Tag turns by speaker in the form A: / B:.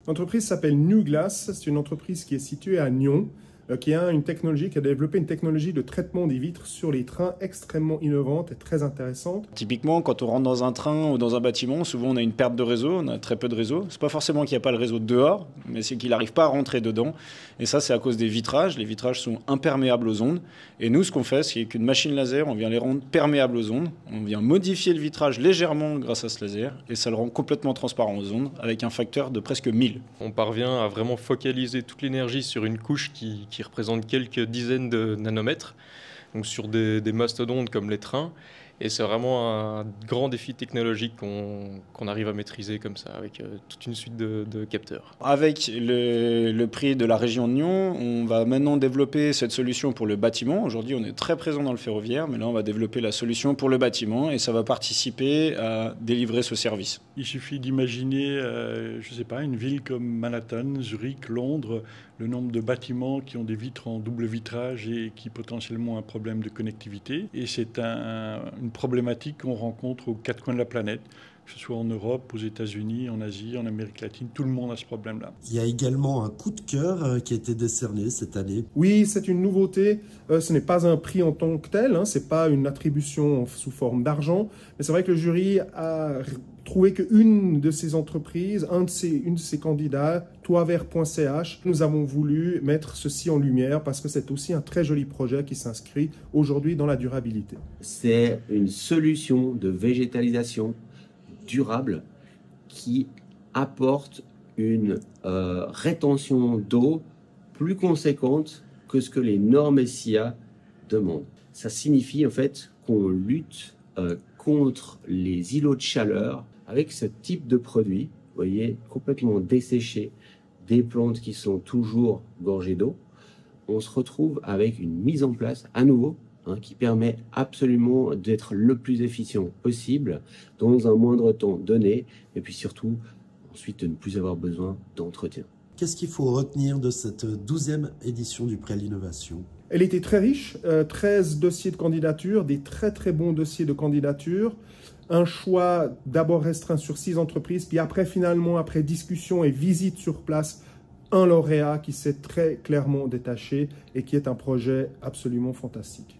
A: L'entreprise s'appelle New Glass, c'est une entreprise qui est située à Nyon, qui a développé une technologie de traitement des vitres sur les trains extrêmement innovante et très intéressante.
B: Typiquement, quand on rentre dans un train ou dans un bâtiment, souvent on a une perte de réseau, on a très peu de réseau. C'est pas forcément qu'il n'y a pas le réseau dehors, mais c'est qu'il n'arrive pas à rentrer dedans. Et ça, c'est à cause des vitrages. Les vitrages sont imperméables aux ondes. Et nous, ce qu'on fait, c'est qu'une machine laser, on vient les rendre perméables aux ondes. On vient modifier le vitrage légèrement grâce à ce laser, et ça le rend complètement transparent aux ondes, avec un facteur de presque 1000.
C: On parvient à vraiment focaliser toute l'énergie sur une couche qui représente quelques dizaines de nanomètres, donc sur des mastodontes comme les trains. Et c'est vraiment un grand défi technologique qu'on arrive à maîtriser comme ça, avec toute une suite de capteurs.
B: Avec le prix de la région de Nyon, on va maintenant développer cette solution pour le bâtiment. Aujourd'hui, on est très présent dans le ferroviaire, mais là, on va développer la solution pour le bâtiment et ça va participer à délivrer ce service.
D: Il suffit d'imaginer, je ne sais pas, une ville comme Manhattan, Zurich, Londres, le nombre de bâtiments qui ont des vitres en double vitrage et qui potentiellement ont un problème de connectivité. Et c'est une problématique qu'on rencontre aux quatre coins de la planète, que ce soit en Europe, aux États-Unis, en Asie, en Amérique latine. Tout le monde a ce problème-là.
E: Il y a également un coup de cœur qui a été décerné cette année.
A: Oui, c'est une nouveauté. Ce n'est pas un prix en tant que tel, ce n'est pas une attribution sous forme d'argent, mais c'est vrai que le jury a trouvé qu'une de ces entreprises, une de ces candidats, toitvert.ch, nous avons voulu mettre ceci en lumière parce que c'est aussi un très joli projet qui s'inscrit aujourd'hui dans la durabilité.
F: C'est une solution de végétalisation durable qui apporte une rétention d'eau plus conséquente que ce que les normes SIA demandent. Ça signifie en fait qu'on lutte contre les îlots de chaleur avec ce type de produit, vous voyez, complètement desséché, des plantes qui sont toujours gorgées d'eau. On se retrouve avec une mise en place à nouveau qui permet absolument d'être le plus efficient possible dans un moindre temps donné et puis surtout ensuite de ne plus avoir besoin d'entretien.
E: Qu'est-ce qu'il faut retenir de cette 12e édition du prix à l'innovation ?
A: Elle était très riche, 13 dossiers de candidature, des très très bons dossiers de candidature, un choix d'abord restreint sur 6 entreprises, puis après finalement, après discussion et visite sur place, un lauréat qui s'est très clairement détaché et qui est un projet absolument fantastique.